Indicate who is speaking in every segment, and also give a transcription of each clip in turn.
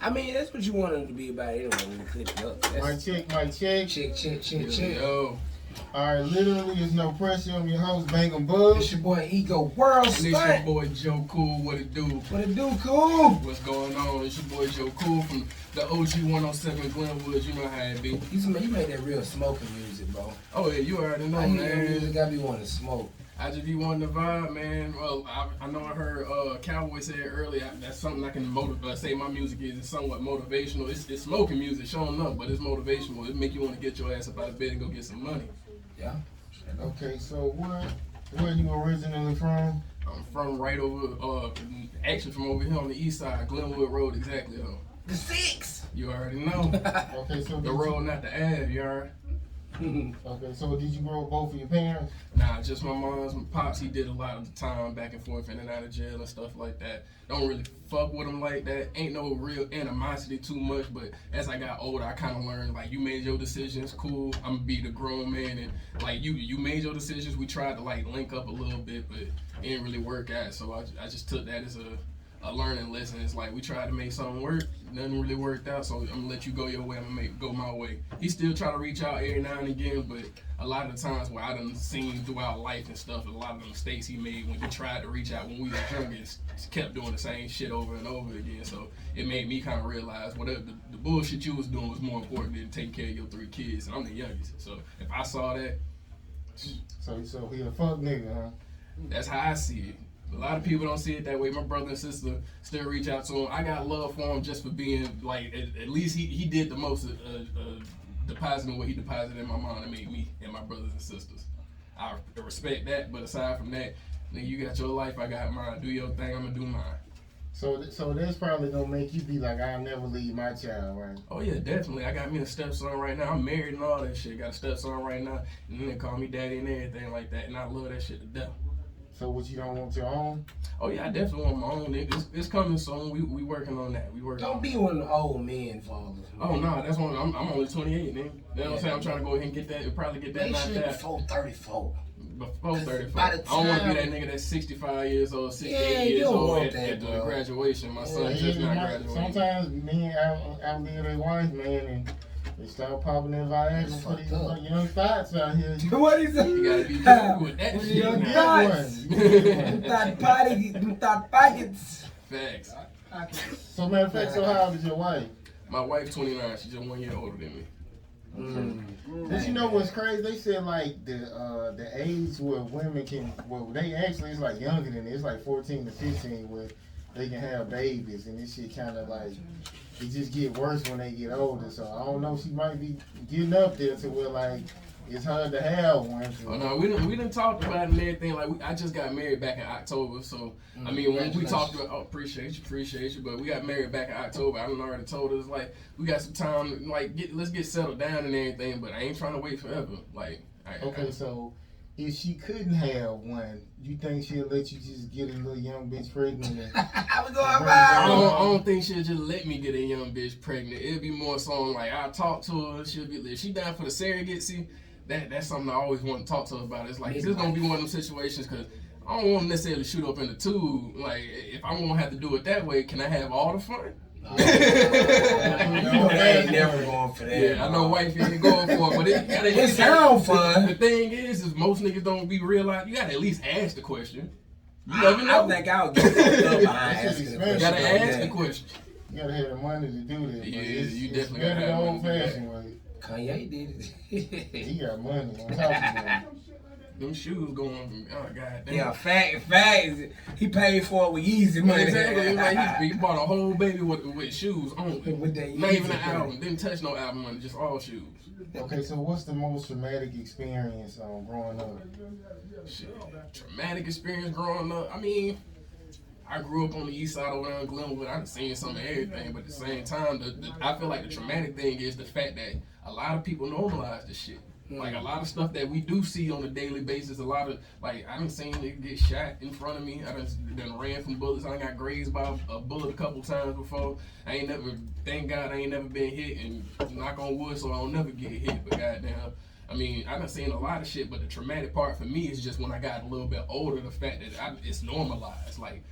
Speaker 1: I mean, that's what you want them to be about anyway when you clip it up.
Speaker 2: My check.
Speaker 1: Check.
Speaker 2: Yo. Alright, literally, there's no pressure on your host, Bangem Bugg.
Speaker 1: It's your boy Ego World
Speaker 3: And
Speaker 1: Stunt.
Speaker 3: it's your boy Joe Kool. What it do?
Speaker 1: What it do, Kool?
Speaker 3: What's going on? It's your boy Joe Kool from the OG 107 Glenwood. You know how it be.
Speaker 1: You made that real smoking music, bro.
Speaker 3: Oh yeah, you already know,
Speaker 1: I hear your
Speaker 3: man.
Speaker 1: music, I be wanting to smoke.
Speaker 3: I just be wanting to vibe, man. Well, I know I heard Cowboy say it earlier. That's something I can motivate. Say my music is somewhat motivational. It's smoking music, showing up, but it's motivational. It make you want to get your ass up out of bed and go get some money.
Speaker 1: Yeah.
Speaker 2: Okay, so where you originally from?
Speaker 3: I'm from right over, actually from over here on the east side, Glenwood Road, exactly though.
Speaker 1: The 6.
Speaker 3: You already know.
Speaker 2: Okay, so
Speaker 3: The road, not the Ave, you already.
Speaker 2: Okay, so did you grow up both of your parents?
Speaker 3: Nah, just my mom's. My pops, he did a lot of the time back and forth in and out of jail and stuff like that. Don't really fuck with him like that. Ain't no real animosity too much, but as I got older, I kind of learned, like, you made your decisions, cool, I'm gonna be the grown man, and, like, you made your decisions. We tried to, like, link up a little bit, but it didn't really work out, so I just took that as a learning lesson. It's like, we tried to make something work, nothing really worked out, so I'm gonna let you go your way, I'm gonna go my way. He still try to reach out every now and again, but a lot of the times where I done seen throughout life and stuff, a lot of the mistakes he made when he tried to reach out when we was younger, kept doing the same shit over and over again. So it made me kind of realize whatever the bullshit you was doing was more important than taking care of your 3 kids, and I'm the youngest. So if I saw that,
Speaker 2: So he a fuck nigga, huh?
Speaker 3: that's how I see it. A lot of people don't see it that way. My brother and sister still reach out to him. I got love for him just for being, like, at least he did the most depositing what he deposited in my mom to make me and my brothers and sisters. I respect that, but aside from that, nigga, you got your life, I got mine. Do your thing, I'm gonna do mine.
Speaker 2: So that's probably gonna make you be like, I'll never leave my child, right?
Speaker 3: Oh yeah, definitely. I got me a stepson right now. I'm married and all that shit. Got a stepson right now, and then they call me daddy and everything like that, and I love that shit to death.
Speaker 2: So what, you don't want your own?
Speaker 3: Oh yeah, I definitely want my own. It's coming soon. We working on that.
Speaker 1: Don't be one of the old men fathers.
Speaker 3: Oh no, that's one. I'm only 28, man. You know what I'm saying? I'm trying to go ahead and get that. Probably get that knocked out.
Speaker 1: Before 34.
Speaker 3: Before 34.
Speaker 1: By
Speaker 3: I
Speaker 1: the
Speaker 3: don't want to be
Speaker 1: time-
Speaker 3: that nigga that's 65 years old, 68
Speaker 1: Yeah, you
Speaker 3: years
Speaker 1: don't
Speaker 3: old
Speaker 1: want
Speaker 3: at the
Speaker 1: that,
Speaker 3: graduation. My son
Speaker 2: Yeah,
Speaker 3: just not
Speaker 2: yeah,
Speaker 3: graduating.
Speaker 2: sometimes men outlive their wife, man, and they start popping their Viagra for these young thoughts out here.
Speaker 1: What is it?
Speaker 3: You gotta be careful with that shit
Speaker 1: Young
Speaker 3: now.
Speaker 1: thoughts. Thought pockets.
Speaker 3: Facts.
Speaker 2: So matter of fact, so how old is your wife?
Speaker 3: My wife's 29. She's just 1 year older than me.
Speaker 2: But you know what's crazy? They said like the age where women can, well, they actually, it's like younger than it. It's like 14 to 15 where they can have babies, and this shit kind of like, it just get worse when they get older. So I don't know, she might be getting up there to where like it's hard to have one. So.
Speaker 3: Oh no, we didn't talk about it and everything. Like I just got married back in October, so I mean when we talked about, appreciate you, but we got married back in October. I already told us like we got some time, like let's get settled down and everything. But I ain't trying to wait forever. Like
Speaker 2: So if she couldn't have one, you think she'll let you just get a little young bitch pregnant?
Speaker 3: I don't think she'll just let me get a young bitch pregnant. It'll be more so like I'll talk to her. She'll be, if she down for the surrogacy, that's something I always want to talk to her about. It's like, is this gonna be one of them situations? Because I don't want to necessarily shoot up in the tube. Like, if I'm gonna have to do it that way, can I have all the fun?
Speaker 1: I ain't never going for that.
Speaker 3: Yeah, I know wife ain't going for it, but
Speaker 1: it sound fun.
Speaker 3: The thing is most niggas don't be realized. You gotta at least ask the question. You never know.
Speaker 1: I think I'll get fucked up behind asking the question.
Speaker 3: You gotta ask the question.
Speaker 2: You gotta have the money to do that.
Speaker 3: Yeah, you
Speaker 2: it's
Speaker 3: definitely
Speaker 2: better
Speaker 3: gotta
Speaker 2: the
Speaker 3: have
Speaker 2: old
Speaker 3: money to do
Speaker 2: fashioned way.
Speaker 1: Kanye did it.
Speaker 2: He got money on top of money.
Speaker 3: Them shoes going from, oh god damn.
Speaker 1: Yeah, facts. He paid for it with easy money.
Speaker 3: Exactly. It's like he bought a whole baby with shoes only.
Speaker 1: With that
Speaker 3: Not even
Speaker 1: Yeezy
Speaker 3: an album. Didn't touch no album money, just all shoes.
Speaker 2: Okay, so what's the most traumatic experience growing up?
Speaker 3: Shit. Traumatic experience growing up. I mean, I grew up on the east side over there in Glenwood. I've seen some of everything, but at the same time, I feel like the traumatic thing is the fact that a lot of people normalize this shit. Like a lot of stuff that we do see on a daily basis, a lot of, like, I done seen niggas get shot in front of me. I done ran from bullets. I done got grazed by a bullet a couple times before. I ain't never, thank God I ain't never been hit, and knock on wood so I don't never get hit, but goddamn, I mean, I done seen a lot of shit, but the traumatic part for me is just when I got a little bit older, the fact that it's normalized. Like,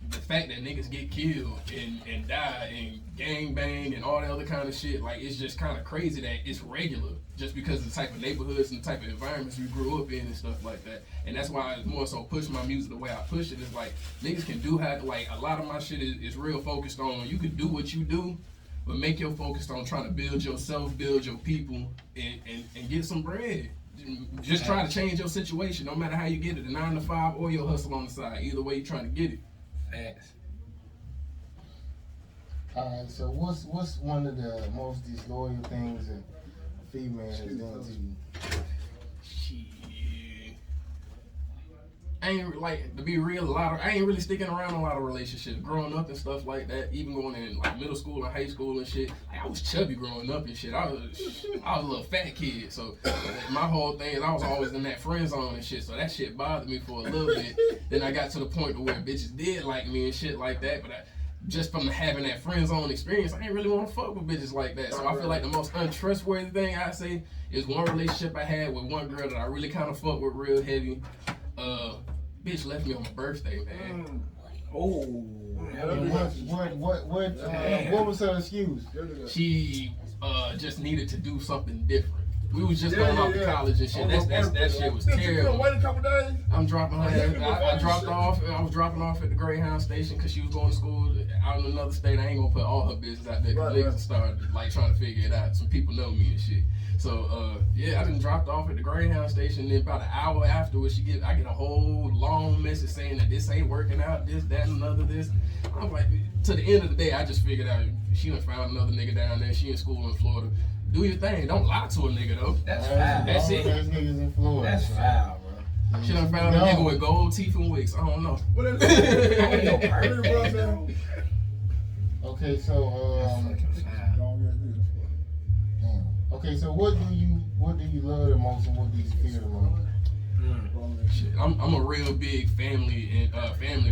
Speaker 3: the fact that niggas get killed and die and gang bang and all that other kind of shit, like it's just kind of crazy that it's regular just because of the type of neighborhoods and the type of environments we grew up in and stuff like that. And that's why I more so push my music the way I push it. Is like niggas can do like a lot of my shit is real focused on you can do what you do, but make your focus on trying to build yourself, build your people, and get some bread. Just try to change your situation, no matter how you get it, a 9 to 5 or your hustle on the side. Either way, you're trying to get it.
Speaker 1: Facts.
Speaker 2: Alright, so what's one of the most disloyal things a female has done to you?
Speaker 3: Shit. I ain't like to be real. I ain't really sticking around a lot of relationships. Growing up and stuff like that, even going in like middle school and high school and shit. Like, I was chubby growing up and shit. I was a little fat kid. So my whole thing is I was always in that friend zone and shit. So that shit bothered me for a little bit. Then I got to the point where bitches did like me and shit like that. But just from having that friend zone experience, I ain't really want to fuck with bitches like that. So I feel like the most untrustworthy thing I say is one relationship I had with one girl that I really kind of fucked with real heavy. Bitch left me on my birthday, man.
Speaker 1: Oh.
Speaker 2: What was her excuse?
Speaker 3: She just needed to do something different. We was just going off to college and shit. That shit was terrible.
Speaker 4: Wait a couple days.
Speaker 3: I'm dropping her. I dropped off. I was dropping off at the Greyhound station because she was going to school out in another state. I ain't gonna put all her business out there because niggas started like trying to figure it out. Some people know me and shit. So yeah, I done dropped off at the Greyhound station. And then about an hour afterwards, I get a whole long message saying that this ain't working out. This, that, and another. This. I'm like, to the end of the day, I just figured out she done found another nigga down there. She in school in Florida. Do your thing. Don't lie to a nigga though.
Speaker 1: That's foul.
Speaker 3: That's it.
Speaker 1: That's foul, bro.
Speaker 3: She done found a nigga with gold teeth and wigs. I don't know.
Speaker 4: What is it?
Speaker 2: Okay, so okay, so what do you love the most and what do you fear the most?
Speaker 3: Shit, I'm a real big family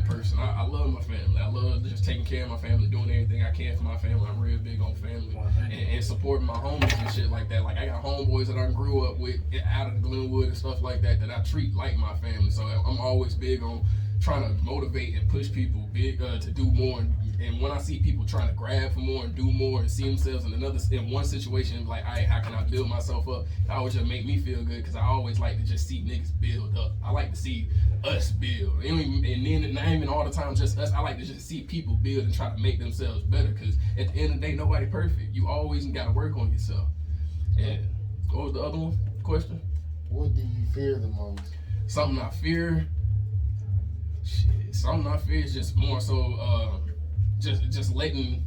Speaker 3: person. I love my family. I love just taking care of my family, doing everything I can for my family. I'm real big on family and supporting my homies and shit like that. Like I got homeboys that I grew up with out of Glenwood and stuff like that I treat like my family. So I'm always big on trying to motivate and push people to do more. And when I see people trying to grab for more and do more and see themselves in one situation, like, all right, how can I build myself up? That always just make me feel good because I always like to just see niggas build up. I like to see us build. And then not even all the time just us. I like to just see people build and try to make themselves better because at the end of the day, nobody perfect. You always got to work on yourself. And what was the other question?
Speaker 2: What do you fear the most?
Speaker 3: Something I fear? Shit, something I fear is just more so just letting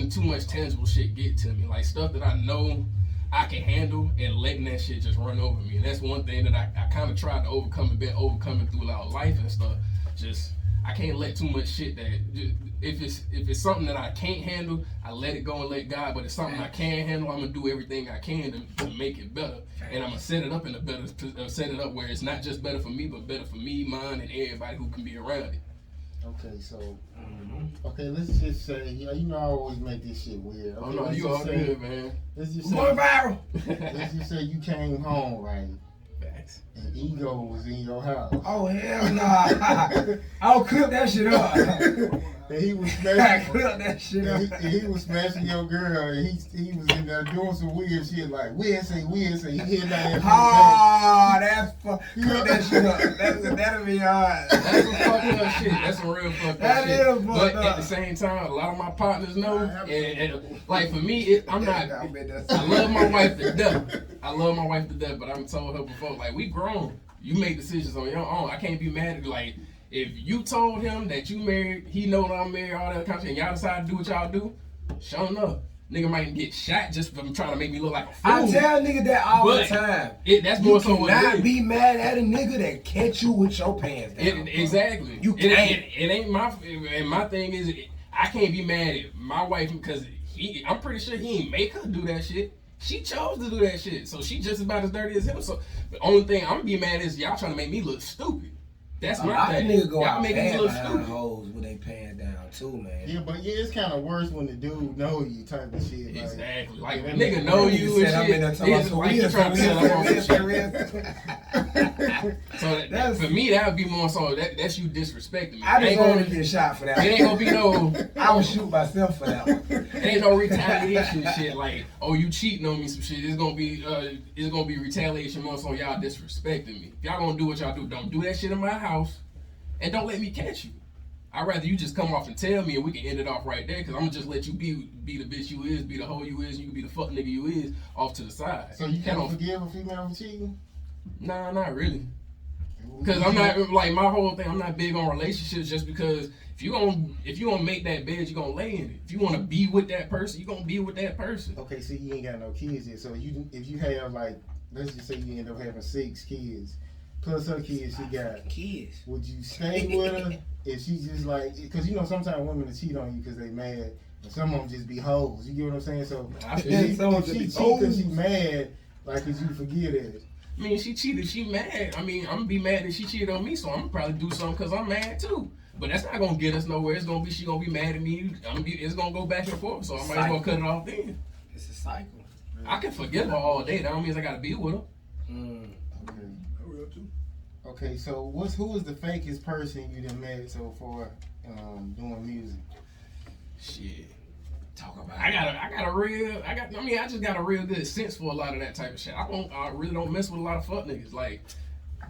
Speaker 3: too much tangible shit get to me, like stuff that I know I can handle and letting that shit just run over me. And that's one thing that I kind of tried to overcome and been overcoming throughout life and stuff. Just I can't let too much shit that if it's something that I can't handle, I let it go and let God. But if it's something I can handle, I'm gonna do everything I can to make it better. And I'm gonna set it up set it up where it's not just better for me, but better for me, mine, and everybody who can be around it.
Speaker 2: Okay, so let's just say, you know I always make this shit weird. Okay,
Speaker 3: no, you all good, man.
Speaker 2: Let's just say,
Speaker 1: going viral.
Speaker 2: Let's just say you came home, right?
Speaker 3: Facts.
Speaker 2: And Ego was in your house.
Speaker 1: Oh hell nah! I'll clip that shit up.
Speaker 2: And he was smashing.
Speaker 1: Clip that shit up.
Speaker 2: And he was smashing your girl, and he was in there doing some weird shit like weird say. He hit that.
Speaker 1: Ah, that's clip that shit up. That'll be hard.
Speaker 3: That's some fucked up shit. That's some real fucked up
Speaker 1: That
Speaker 3: shit.
Speaker 1: is fucked
Speaker 3: But
Speaker 1: up.
Speaker 3: at the same time, a lot of my partners know, and like for me, I'm not. I love my wife to death. But I've told her before, like we grown. You make decisions on your own. I can't be mad at you. Like if you told him that you married, he know that I'm married, all that kind of shit, and y'all decide to do what y'all do, sure enough, nigga might get shot just from trying to make me look like a fool.
Speaker 1: I tell nigga that all the time.
Speaker 3: That's more so what it
Speaker 1: not
Speaker 3: is.
Speaker 1: be mad at a nigga that catch you with your pants down.
Speaker 3: Exactly.
Speaker 1: You can't.
Speaker 3: It ain't my. And my thing is, I can't be mad at my wife because I'm pretty sure he ain't make her do that shit. She chose to do that shit, so she just about as dirty as him. So the only thing I'm gonna be mad is y'all trying to make me look stupid. That's my thing.
Speaker 1: Nigga go
Speaker 3: y'all
Speaker 1: out
Speaker 3: making me
Speaker 1: bad
Speaker 3: look
Speaker 1: behind
Speaker 3: stupid.
Speaker 1: hoes with their pants down. too, man.
Speaker 2: Yeah, but it's kind of worse when the dude know you type of shit. Like,
Speaker 3: Exactly. Like,
Speaker 2: yeah,
Speaker 3: nigga know you and shit. It's like you trying to set up on some shit. So for me, that would be more so, that's you disrespecting me.
Speaker 1: I deserve to get shot for that.
Speaker 3: It ain't gonna be no...
Speaker 1: I would shoot myself for that one.
Speaker 3: It ain't no retaliation shit like, oh, you cheating on me some shit. It's gonna be retaliation more so y'all disrespecting me. If y'all gonna do what y'all do, don't do that shit in my house and don't let me catch you. I'd rather you just come off and tell me and we can end it off right there, because I'm gonna just let you be the bitch you is, be the hoe you is, and you can be the fuck nigga you is off to the side.
Speaker 2: So you can't forgive a female for cheating?
Speaker 3: Nah, not really. Because I'm not, like, my whole thing, I'm not big on relationships just because if you gonna make that bed, you gonna lay in it. If you wanna be with that person, you gonna be with that person.
Speaker 2: Okay, so you ain't got no kids yet. So if you have, like, let's just say you end up having 6 kids, plus her kids she got.
Speaker 1: Kids.
Speaker 2: Would you stay with her if she just like, because you know sometimes women will cheat on you because they mad, and some of them just be hoes. You get what I'm saying? So if she cheat because she mad, like, could you forgive that?
Speaker 3: I mean, she cheated, she mad. I mean, I'm gonna be mad that she cheated on me, so I'm gonna probably do something because I'm mad too. But that's not gonna get us nowhere. It's gonna be she gonna be mad at me. It's gonna go back and forth. So I might as well cut it off then.
Speaker 1: It's a cycle.
Speaker 3: I can forgive her all day. That don't mean I gotta be with her.
Speaker 2: Okay, so who is the fakest person you done met so far doing music?
Speaker 3: Shit.
Speaker 1: Talk about
Speaker 3: I just got a real good sense for a lot of that type of shit. I really don't mess with a lot of fuck niggas. Like,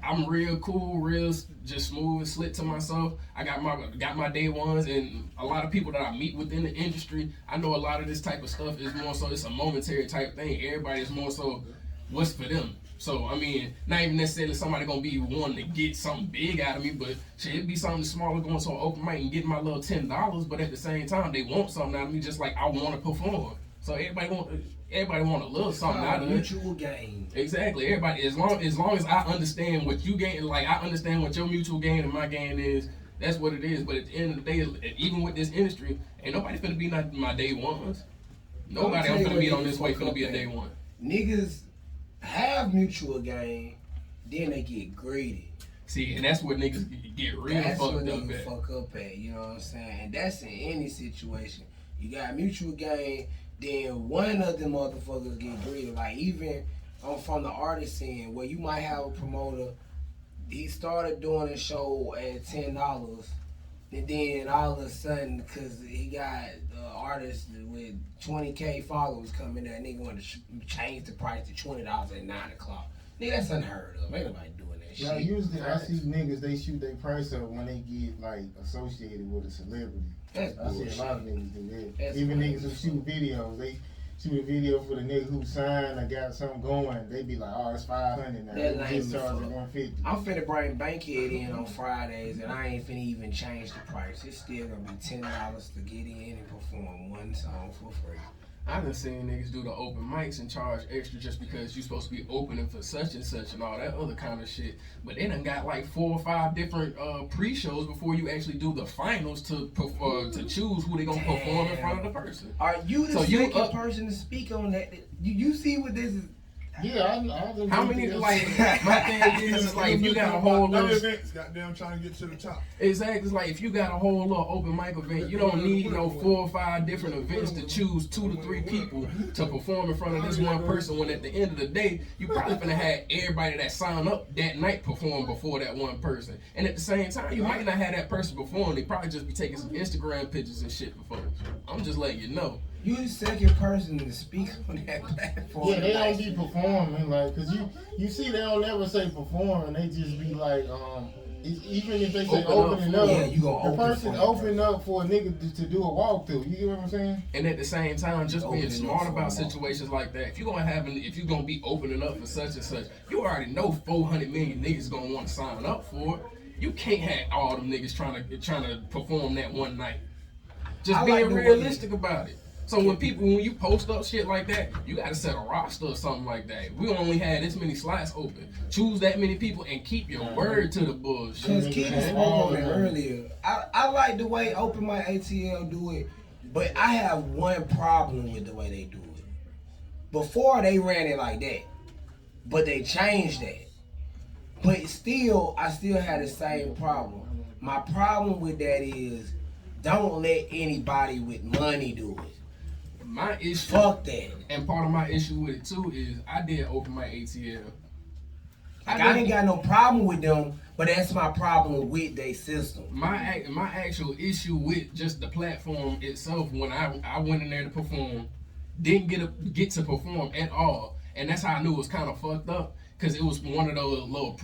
Speaker 3: I'm real cool, real just smooth and slick to myself. I got my day ones, and a lot of people that I meet within the industry, I know a lot of this type of stuff is more so it's a momentary type thing. Everybody is more so what's for them. So, I mean, not even necessarily somebody gonna be wanting to get something big out of me, but shit, it'd be something smaller going to an open mic and getting my little $10, but at the same time, they want something out of me just like I want to perform. So everybody want a little something out of it.
Speaker 1: Mutual gain.
Speaker 3: Exactly. Everybody, as long as I understand what you gain, like I understand what your mutual gain and my gain is, that's what it is. But at the end of the day, even with this industry, ain't nobody finna be my day ones. Nobody I'm finna be on this way finna be a day one.
Speaker 1: Niggas have mutual gain, then they get greedy.
Speaker 3: See, and that's where niggas get real
Speaker 1: That's
Speaker 3: fucked
Speaker 1: what
Speaker 3: up
Speaker 1: niggas
Speaker 3: at.
Speaker 1: fuck up at, you know what I'm saying? And that's in any situation. You got mutual gain, then one of them motherfuckers get greedy. Like, even from the artist scene, where you might have a promoter, he started doing a show at $10, and then all of a sudden, because he got artists with 20K followers coming, that nigga want to change the price to $20 at 9 o'clock. Nigga, that's unheard of. Ain't nobody doing that shit.
Speaker 2: Yeah, usually I see niggas, they shoot their price up when they get, like, associated with a celebrity.
Speaker 1: That's
Speaker 2: I see
Speaker 1: bullshit.
Speaker 2: a lot of niggas do that.
Speaker 1: That's
Speaker 2: Even
Speaker 1: bullshit.
Speaker 2: niggas who shoot videos, they shoot a video for the nigga who signed or got something going, they be like, oh, it's $500 now.
Speaker 1: That
Speaker 2: They just
Speaker 1: lame
Speaker 2: charge
Speaker 1: as
Speaker 2: at
Speaker 1: fuck.
Speaker 2: $150.
Speaker 1: I'm finna bring Bankhead in on Fridays, and I ain't finna even change the price. It's still gonna be $10 to get in and perform one song for free.
Speaker 3: I done seen niggas do the open mics and charge extra just because you supposed to be opening for such and such and all that other kind of shit. But they done got like 4 or 5 different pre-shows before you actually do the finals to choose who they gonna perform in front of the person.
Speaker 1: Are you the
Speaker 3: So you
Speaker 1: second
Speaker 3: up-
Speaker 1: person to speak on that? You see what this is?
Speaker 2: Yeah, I just
Speaker 3: How many, like, my thing is like, if you got a whole
Speaker 4: That
Speaker 3: little,
Speaker 4: event's goddamn trying to get to the top.
Speaker 3: exactly, it's like if you got a whole little open mic event, you don't need no 4 or 5 different events to choose 2 to 3 people to perform in front of this one person, when at the end of the day, you probably finna have everybody that signed up that night perform before that one person. And at the same time, you might not have that person perform, they probably just be taking some Instagram pictures and shit before. I'm just letting you know.
Speaker 1: You the second person to speak on that platform.
Speaker 2: Yeah, they don't be performing, like, cause you see they don't never say performing, they just be like, even if they say opening up,
Speaker 1: yeah, you gonna
Speaker 2: the
Speaker 1: open
Speaker 2: person
Speaker 1: for it.
Speaker 2: open up for a nigga to do a walkthrough. You get what I'm saying?
Speaker 3: And at the same time, just being
Speaker 1: Opening
Speaker 3: smart
Speaker 1: up for
Speaker 3: about
Speaker 1: them.
Speaker 3: situations like that. If you're gonna be opening up for such and such, you already know 400 million niggas gonna want to sign up for it. You can't have all them niggas trying to perform that one night. Just
Speaker 1: I
Speaker 3: being
Speaker 1: like the way
Speaker 3: realistic about it. So when you post up shit like that, you gotta set a roster or something like that. We only had this many slots open. Choose that many people and keep your word to the bullshit.
Speaker 1: Because Keith spoke on it earlier. I like the way Open Mic ATL do it, but I have one problem with the way they do it. Before they ran it like that, but they changed that. But still, I still had the same problem. My problem with that is don't let anybody with money do it.
Speaker 3: My issue,
Speaker 1: Fuck that.
Speaker 3: and part of my issue with it too is I did open my ATL.
Speaker 1: Like, I ain't got no problem with them, but that's my problem with their system.
Speaker 3: My actual issue with just the platform itself, when I went in there to perform, didn't get to perform at all, and that's how I knew it was kind of fucked up. Cause it was one of those little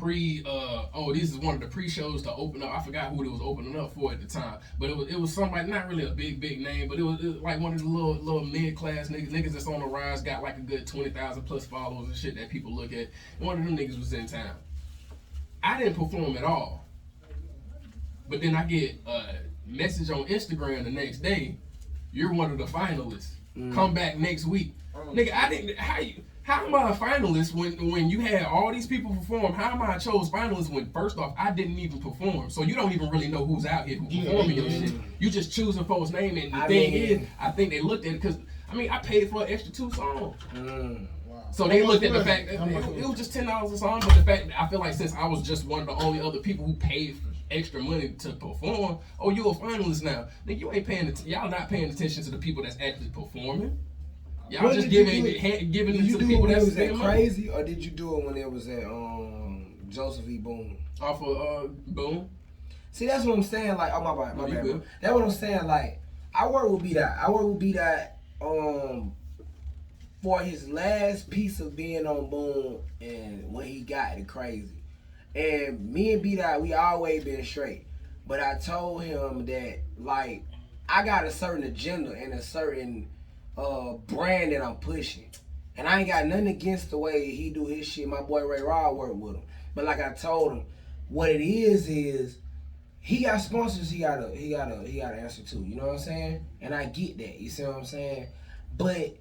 Speaker 3: this is one of the pre-shows to open up. I forgot who it was opening up for at the time, but it was somebody, not really a big name, but it was like one of the little mid-class niggas that's on the rise, got like a good 20,000 plus followers and shit that people look at. One of them niggas was in town. I didn't perform at all, but then I get a message on Instagram the next day. You're one of the finalists. Come back next week, nigga. I didn't. How am I a finalist when you had all these people perform? How am I chose finalists when first off I didn't even perform? So you don't even really know who's out here who's performing your shit. You just choosing folks' name, and the thing is, I think they looked at it because I paid for an extra 2 songs.
Speaker 2: Wow.
Speaker 3: So they looked at the fact that it was just $10 a song, but the fact that I feel like since I was just one of the only other people who paid for extra money to perform, oh, you a finalist now. Nigga, you ain't paying y'all not paying attention to the people that's actually performing. Y'all just giving it to the people that's spending money.
Speaker 1: Crazy, or did you do it when it was at Joseph E. Boone?
Speaker 3: Off of Boone?
Speaker 1: See, that's what I'm saying. Like, oh my bad, bro. That's what I'm saying. Like, I work with B-Dot. For his last piece of being on Boone and when he got it crazy. And me and B-Dot, we always been straight. But I told him that, like, I got a certain agenda and a certain brand that I'm pushing. And I ain't got nothing against the way he do his shit. My boy Ray Raw work with him. But like I told him, what it is he got sponsors he gotta answer to. You know what I'm saying? And I get that. You see what I'm saying? But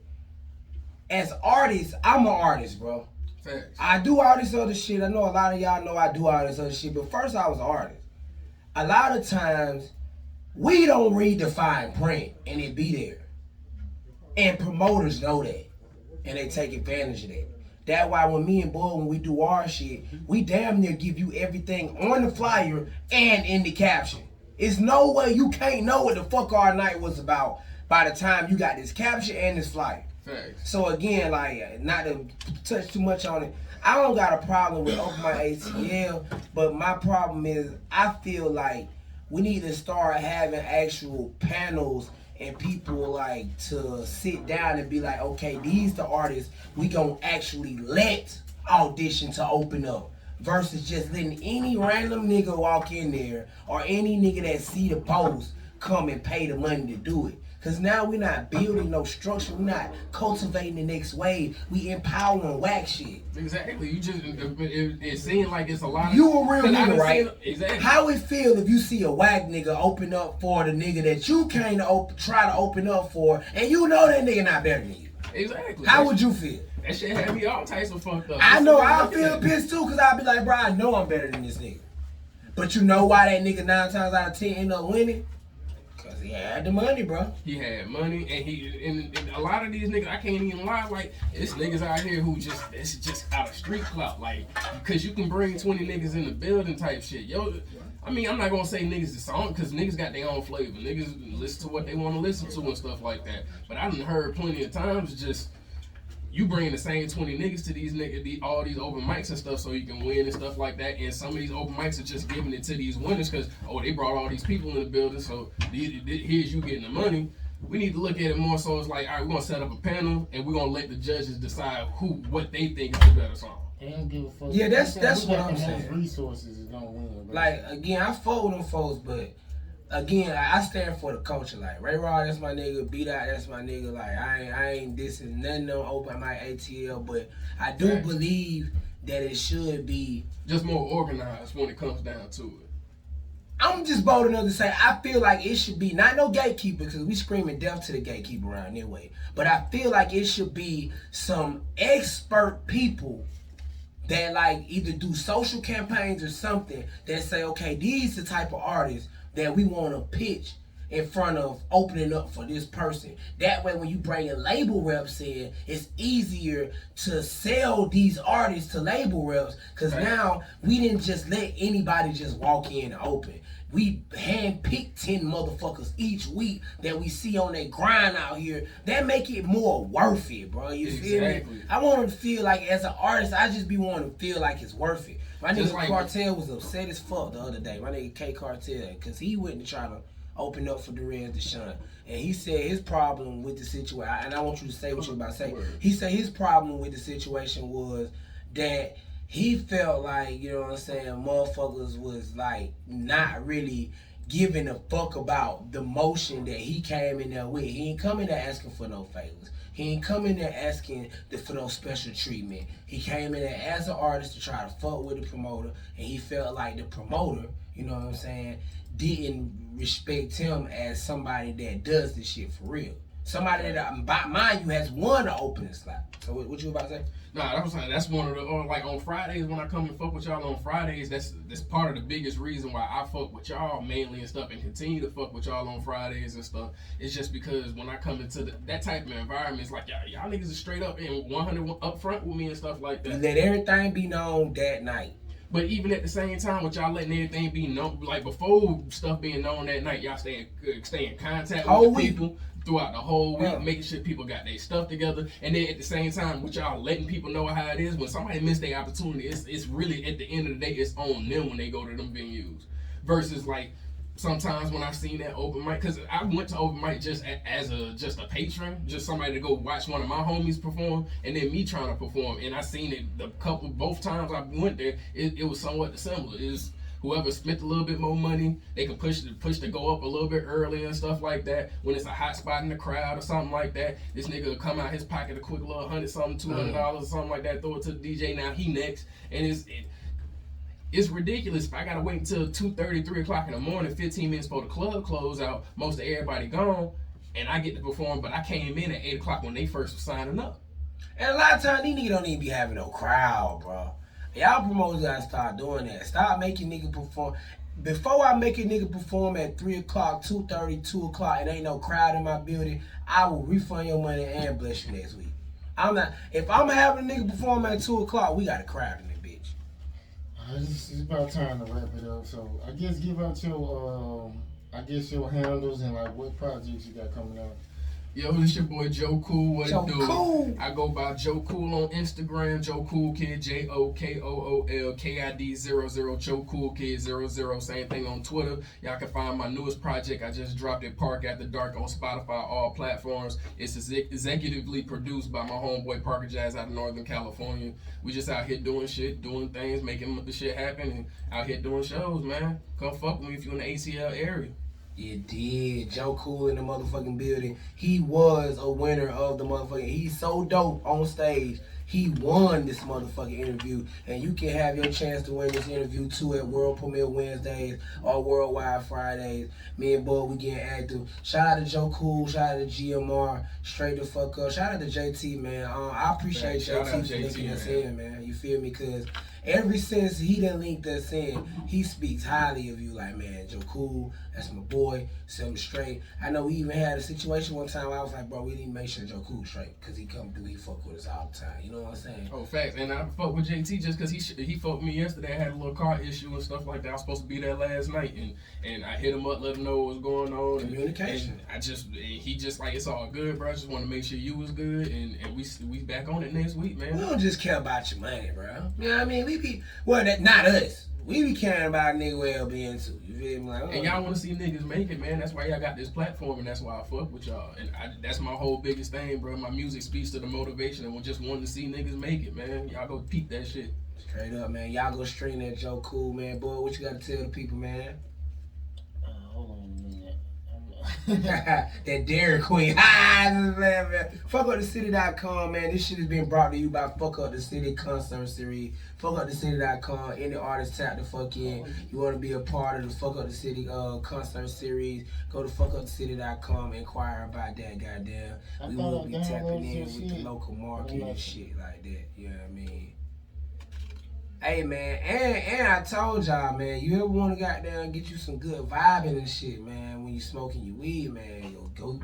Speaker 1: as artists, I'm an artist, bro.
Speaker 3: Thanks.
Speaker 1: I do all this other shit. I know a lot of y'all know I do all this other shit. But first I was an artist. A lot of times we don't read the fine print and it be there. And promoters know that. And they take advantage of that. That's why when me and Bull, when we do our shit, we damn near give you everything on the flyer and in the caption. It's no way you can't know what the fuck our night was about by the time you got this caption and this flyer.
Speaker 3: Thanks.
Speaker 1: So again, like, not to touch too much on it, I don't got a problem with open my ATL, but my problem is I feel like we need to start having actual panels and people like to sit down and be like, okay, these the artists we gonna actually let audition to open up, versus just letting any random nigga walk in there or any nigga that see the post come and pay the money to do it. Cause now we're not building no structure, we're not cultivating the next wave, we empowering whack shit.
Speaker 3: Exactly. You just it seems like it's a lot of
Speaker 1: you a real nigga, right?
Speaker 3: Exactly.
Speaker 1: How it feel if you see a whack nigga open up for the nigga that you came to try to open up for, and you know that nigga not better than you?
Speaker 3: Exactly.
Speaker 1: How would you feel?
Speaker 3: That shit had me all types of fucked up.
Speaker 1: I know I feel pissed too, cause I be like, bro, I know I'm better than this nigga. But you know why that nigga 9 times out of 10 end up winning? Cause he had the money, bro.
Speaker 3: He had money, and a lot of these niggas, I can't even lie, like, it's niggas out here who it's just out of street clout, like, cause you can bring 20 niggas in the building type shit. Yo, I mean, I'm not gonna say niggas is on, cause niggas got their own flavor. Niggas listen to what they wanna listen to and stuff like that. But I done heard plenty of times just, you bring the same 20 niggas to these niggas, all these open mics and stuff so you can win and stuff like that. And some of these open mics are just giving it to these winners because, oh, they brought all these people in the building, so here's you getting the money. We need to look at it more so it's like, all right, we're going to set up a panel and we're going to let the judges decide what they think is the better song.
Speaker 2: They don't give a fuck.
Speaker 1: Yeah, that's what I'm saying.
Speaker 2: Resources is gonna win. Bro.
Speaker 1: Like, again, I fuck with them folks, but again, I stand for the culture. Like, Ray Raw, that's my nigga. B-Dot, that's my nigga. Like, I ain't dissing nothing on open my ATL, but I do believe that it should be
Speaker 3: just more organized when it comes down to it.
Speaker 1: I'm just bold enough to say I feel like it should be not no gatekeeper, because we screaming death to the gatekeeper around anyway. But I feel like it should be some expert people that like either do social campaigns or something that say, okay, these the type of artists that we want to pitch in front of opening up for this person. That way when you bring in label reps in, it's easier to sell these artists to label reps, because now we didn't just let anybody just walk in and open. We hand-picked 10 motherfuckers each week that we see on their grind out here, that make it more worth it, bro. You feel me? I want to feel like, as an artist, I just be wanting to feel like it's worth it. My nigga like Cartel was upset as fuck the other day. My nigga K Cartel, because he went to try to open up for Derez Deshaun. And he said his problem with the situation, and I want you to say what you're about to say. He said his problem with the situation was that he felt like, you know what I'm saying, motherfuckers was like not really giving a fuck about the motion that he came in there with. He ain't coming there asking for no favors. He ain't coming there asking for no special treatment. He came in there as an artist to try to fuck with the promoter, and he felt like the promoter, you know what I'm saying, didn't respect him as somebody that does this shit for real. Somebody that, by mind you, has won the opening slot. So what you about to say?
Speaker 3: Nah, that's one of the, like on Fridays when I come and fuck with y'all on Fridays, that's part of the biggest reason why I fuck with y'all mainly and stuff, and continue to fuck with y'all on Fridays and stuff. It's just because when I come into that type of environment, it's like y'all niggas is straight up and 100 up front with me and stuff like that.
Speaker 1: You let everything be known that night.
Speaker 3: But even at the same time, with y'all letting everything be known, like before stuff being known that night, y'all stay in contact with the people throughout the whole week, making sure people got their stuff together. And then at the same time, with y'all letting people know how it is, when somebody miss their opportunity, it's really, at the end of the day, it's on them when they go to them venues. Versus like, sometimes when I've seen that open mic, because I went to open mic just as a patron, just somebody to go watch one of my homies perform, and then me trying to perform. And I seen it both times I went there, it was somewhat similar. It's whoever spent a little bit more money, they can push to go up a little bit earlier and stuff like that. When it's a hot spot in the crowd or something like that, this nigga will come out his pocket a quick little $100-something, $200 or something like that, throw it to the DJ. Now he next, and it's ridiculous if I gotta wait until 2:30, 3 o'clock in the morning, 15 minutes before the club close out, most of everybody gone, and I get to perform, but I came in at 8 o'clock when they first were signing up.
Speaker 1: And a lot of times, these niggas don't even be having no crowd, bro. Y'all promoters gotta start doing that. Stop making niggas perform. Before I make a nigga perform at 3 o'clock, 2:30, 2 o'clock, and ain't no crowd in my building, I will refund your money and bless you next week. If I'm having a nigga perform at 2 o'clock, we got a crowd in it, bitch.
Speaker 2: It's about time to wrap it up. So I guess give out your your handles and like what projects you got coming out.
Speaker 3: Yo, this your boy Joe Kool. What
Speaker 1: Joe
Speaker 3: it do?
Speaker 1: Kool.
Speaker 3: I go by Joe Kool on Instagram. Joe Kool Kid, JOKOOLKID00. Joe Kool Kid 00. Same thing on Twitter. Y'all can find my newest project. I just dropped it, Park After Dark, on Spotify, all platforms. It's executively produced by my homeboy Parker Jazz out of Northern California. We just out here doing shit, doing things, making the shit happen, and out here doing shows, man. Come fuck with me if you're in the ACL area.
Speaker 1: You did. Joe Kool in the motherfucking building. He was a winner of the motherfucking. He's so dope on stage. He won this motherfucking interview. And you can have your chance to win this interview too at World Premiere Wednesdays or Worldwide Fridays. Me and Bud, we getting active. Shout out to Joe Kool. Shout out to GMR. Straight the fuck up. Shout out to JT, man. I appreciate JT for linking us in, man. You feel me? Because ever since he done linked us in, he speaks highly of you. Like, man, Joe Kool, that's my boy. Set him straight. I know we even had a situation one time where I was like, bro, we need to make sure Joe Kool straight. Because he come through, he fuck with us all the time. You know what I'm saying?
Speaker 3: Oh, facts. And I fuck with JT just because he fucked me yesterday. I had a little car issue and stuff like that. I was supposed to be there last night. And I hit him up, let him know what was going on.
Speaker 1: Communication.
Speaker 3: And he just like, it's all good, bro. I just want to make sure you was good. And we back on it next week, man.
Speaker 1: We don't just care about your money, bro. You know what I mean? Not us. We be caring about nigga well-being too. You feel me? Like,
Speaker 3: and y'all want to see niggas make it, man. That's why y'all got this platform, and that's why I fuck with y'all. And that's my whole biggest thing, bro. My music speaks to the motivation, and we just wanting to see niggas make it, man. Y'all go peep that shit.
Speaker 1: Straight up, man. Y'all go stream that Joe Kool, man. Boy, what you got to tell the people, man?
Speaker 2: Hold on a minute.
Speaker 1: That Dairy Queen. Man. FuckUpTheCity.com, man. This shit is being brought to you by Fuck Up the City concert series. FuckUpTheCity.com. Any artist tap the fuck in. You want to be a part of the Fuck Up the City concert series, go to FuckUpTheCity.com. Inquire about that, goddamn. We will be tapping in with the local market and shit like that. You know what I mean? Hey, man, and I told y'all, man, you ever want to goddamn get you some good vibing and shit, man, when you smoking your weed, man, your Go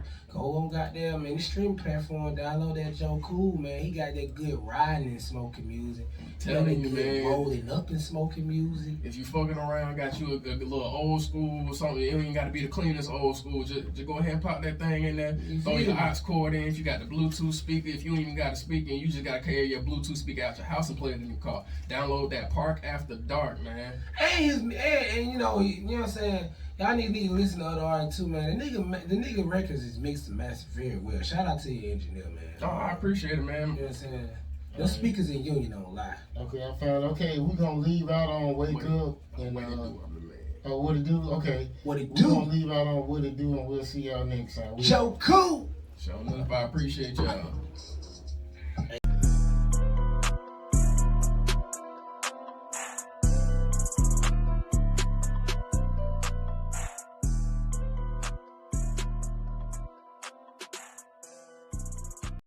Speaker 1: on goddamn any streaming platform, download that Joe Kool, man. He got that good riding and smoking music.
Speaker 3: Telling you,
Speaker 1: good
Speaker 3: man.
Speaker 1: rolling up and smoking music.
Speaker 3: If you fucking around, got you a little old school or something, it ain't got to be the cleanest old school. Just go ahead and pop that thing in there. Throw your aux cord in. If you got the Bluetooth speaker, if you ain't even got a speaker, you just got to carry your Bluetooth speaker out your house and play it in your car. Download that Park After Dark, man.
Speaker 1: And you know what I'm saying? Y'all need to listen to other artists too, man. The nigga records is mixed and mastered very well. Shout out to your engineer, man.
Speaker 3: Oh, I appreciate it, man.
Speaker 1: You know what I'm saying? Those speakers in Union don't lie.
Speaker 2: Okay, I found. Okay, we gonna leave out on Wake Up and
Speaker 3: What it do, I'm the man.
Speaker 2: oh, what it do? Okay,
Speaker 1: What it
Speaker 2: we
Speaker 1: do?
Speaker 2: gonna leave out on what it do, and we'll see y'all next time.
Speaker 1: Joe Kool!
Speaker 3: Sure enough, I appreciate y'all.